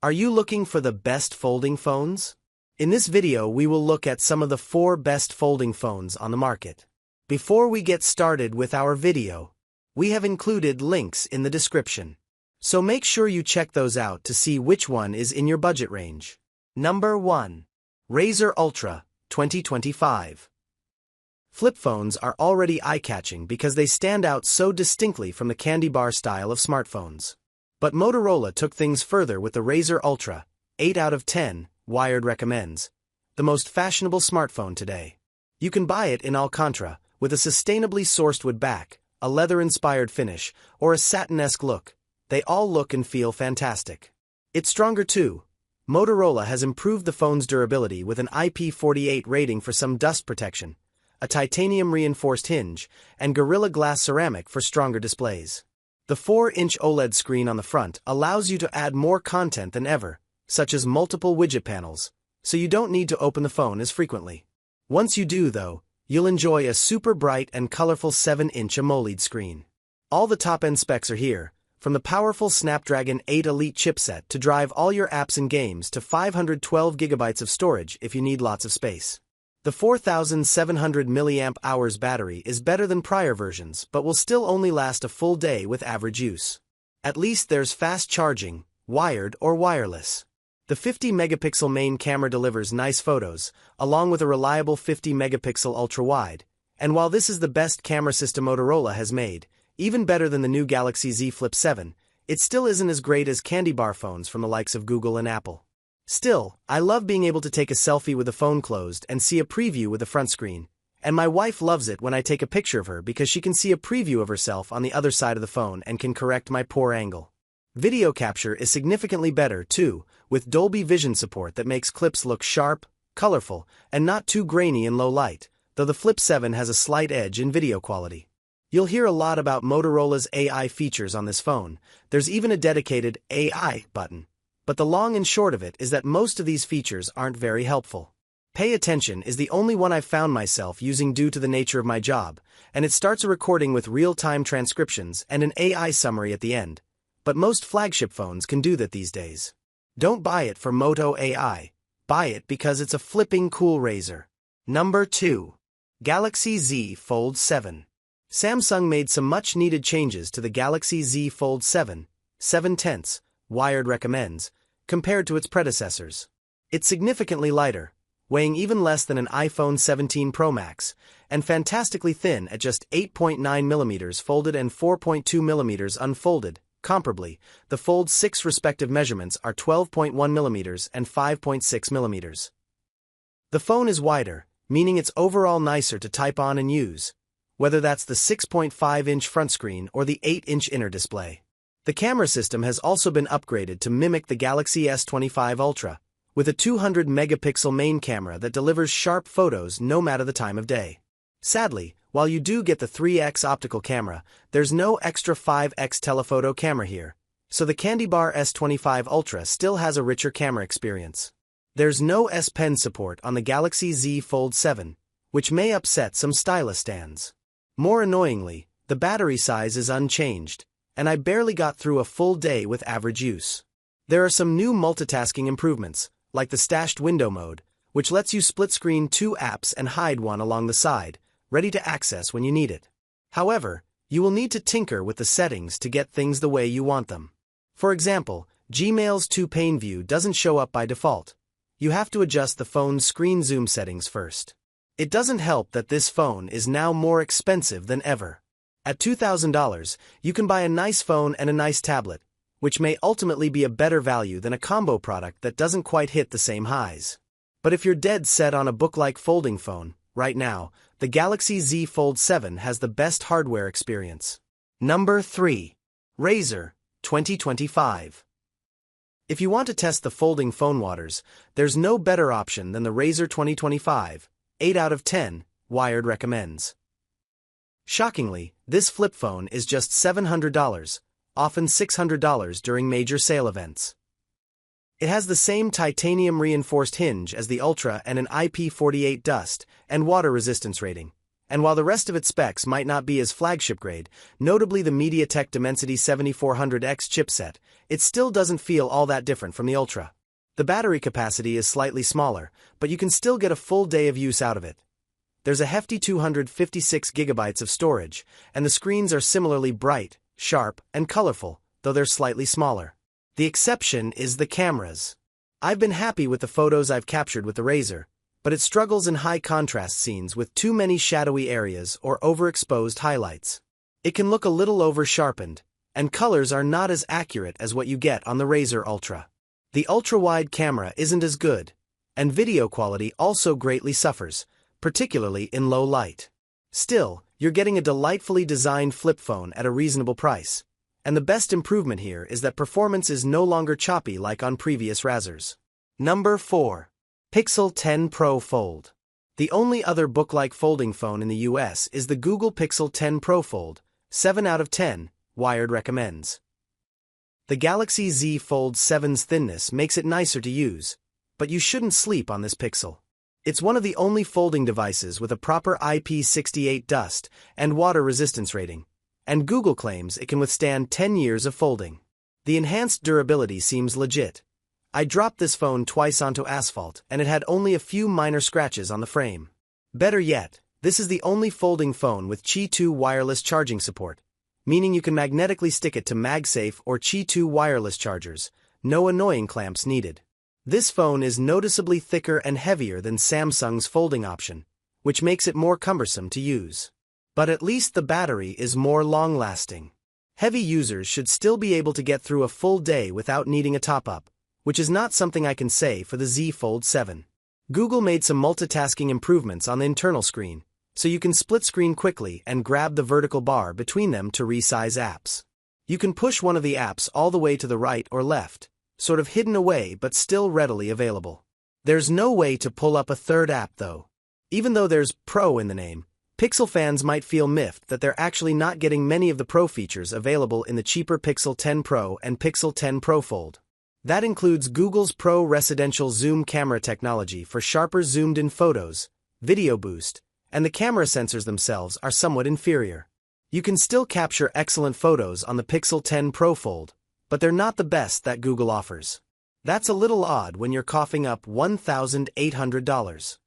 Are you looking for the best folding phones? In this video we will look at some of the 4 best folding phones on the market. Before we get started with our video, we have included links in the description. So make sure you check those out to see which one is in your budget range. Number 1. Razr Ultra 2025. Flip phones are already eye-catching because they stand out so distinctly from the candy bar style of smartphones. But Motorola took things further with the Razr Ultra, 8 out of 10, Wired recommends, the most fashionable smartphone today. You can buy it in Alcantara, with a sustainably sourced wood back, a leather-inspired finish, or a satin-esque look. They all look and feel fantastic. It's stronger too. Motorola has improved the phone's durability with an IP48 rating for some dust protection, a titanium-reinforced hinge, and Gorilla Glass ceramic for stronger displays. The 4-inch OLED screen on the front allows you to add more content than ever, such as multiple widget panels, so you don't need to open the phone as frequently. Once you do, though, you'll enjoy a super bright and colorful 7-inch AMOLED screen. All the top-end specs are here, from the powerful Snapdragon 8 Elite chipset to drive all your apps and games to 512 GB of storage if you need lots of space. The 4,700 mAh battery is better than prior versions but will still only last a full day with average use. At least there's fast charging, wired or wireless. The 50-megapixel main camera delivers nice photos, along with a reliable 50-megapixel ultra-wide, and while this is the best camera system Motorola has made, even better than the new Galaxy Z Flip7, it still isn't as great as candy bar phones from the likes of Google and Apple. Still, I love being able to take a selfie with the phone closed and see a preview with the front screen, and my wife loves it when I take a picture of her because she can see a preview of herself on the other side of the phone and can correct my poor angle. Video capture is significantly better, too, with Dolby Vision support that makes clips look sharp, colorful, and not too grainy in low light, though the Flip 7 has a slight edge in video quality. You'll hear a lot about Motorola's AI features on this phone. There's even a dedicated AI button. But the long and short of it is that most of these features aren't very helpful. Pay attention is the only one I've found myself using due to the nature of my job, and it starts a recording with real-time transcriptions and an AI summary at the end. But most flagship phones can do that these days. Don't buy it for Moto AI. Buy it because it's a flipping cool Razr. Number 2. Galaxy Z Fold7. Samsung made some much-needed changes to the Galaxy Z Fold7, 7/10, Wired recommends, compared to its predecessors. It's significantly lighter, weighing even less than an iPhone 17 Pro Max, and fantastically thin at just 8.9 mm folded and 4.2 mm unfolded. Comparably, the Fold 6 respective measurements are 12.1 mm and 5.6 mm. The phone is wider, meaning it's overall nicer to type on and use, whether that's the 6.5-inch front screen or the 8-inch inner display. The camera system has also been upgraded to mimic the Galaxy S25 Ultra, with a 200-megapixel main camera that delivers sharp photos no matter the time of day. Sadly, while you do get the 3x optical camera, there's no extra 5x telephoto camera here, so the Candy Bar S25 Ultra still has a richer camera experience. There's no S Pen support on the Galaxy Z Fold 7, which may upset some stylus stands. More annoyingly, the battery size is unchanged, and I barely got through a full day with average use. There are some new multitasking improvements, like the stashed window mode, which lets you split screen 2 apps and hide one along the side, ready to access when you need it. However, you will need to tinker with the settings to get things the way you want them. For example, Gmail's 2-pane view doesn't show up by default. You have to adjust the phone's screen zoom settings first. It doesn't help that this phone is now more expensive than ever. At $2,000, you can buy a nice phone and a nice tablet, which may ultimately be a better value than a combo product that doesn't quite hit the same highs. But if you're dead set on a book-like folding phone, right now, the Galaxy Z Fold 7 has the best hardware experience. Number 3. Razr 2025. If you want to test the folding phone waters, there's no better option than the Razr 2025, 8 out of 10, Wired recommends. Shockingly, this flip phone is just $700, often $600 during major sale events. It has the same titanium-reinforced hinge as the Ultra and an IP48 dust and water resistance rating, And while the rest of its specs might not be as flagship grade, notably the MediaTek Dimensity 7400X chipset, it still doesn't feel all that different from the Ultra. The battery capacity is slightly smaller, but you can still get a full day of use out of it. There's a hefty 256 gigabytes of storage, and the screens are similarly bright, sharp, and colorful, though they're slightly smaller. The exception is the cameras. I've been happy with the photos I've captured with the Razr, but it struggles in high contrast scenes with too many shadowy areas or overexposed highlights. It can look a little over-sharpened, and colors are not as accurate as what you get on the Razr Ultra. The ultra-wide camera isn't as good, and video quality also greatly suffers, particularly in low light. Still, you're getting a delightfully designed flip phone at a reasonable price, and the best improvement here is that performance is no longer choppy like on previous Razrs. Number 4. Pixel 10 Pro Fold. The only other book-like folding phone in the US is the Google Pixel 10 Pro Fold. 7 out of 10, Wired recommends. The Galaxy Z Fold7's thinness makes it nicer to use, but you shouldn't sleep on this Pixel. It's one of the only folding devices with a proper IP68 dust and water resistance rating, and Google claims it can withstand 10 years of folding. The enhanced durability seems legit. I dropped this phone twice onto asphalt, and it had only a few minor scratches on the frame. Better yet, this is the only folding phone with Qi 2 wireless charging support, meaning you can magnetically stick it to MagSafe or Qi 2 wireless chargers, no annoying clamps needed. This phone is noticeably thicker and heavier than Samsung's folding option, which makes it more cumbersome to use. But at least the battery is more long-lasting. Heavy users should still be able to get through a full day without needing a top-up, which is not something I can say for the Z Fold7. Google made some multitasking improvements on the internal screen, so you can split screen quickly and grab the vertical bar between them to resize apps. You can push one of the apps all the way to the right or left, sort of hidden away but still readily available. There's no way to pull up a third app though. Even though there's Pro in the name, Pixel fans might feel miffed that they're actually not getting many of the Pro features available in the cheaper Pixel 10 Pro and Pixel 10 Pro Fold. That includes Google's Pro Residential Zoom camera technology for sharper zoomed-in photos, video boost, and the camera sensors themselves are somewhat inferior. You can still capture excellent photos on the Pixel 10 Pro Fold, but they're not the best that Google offers. That's a little odd when you're coughing up $1,800.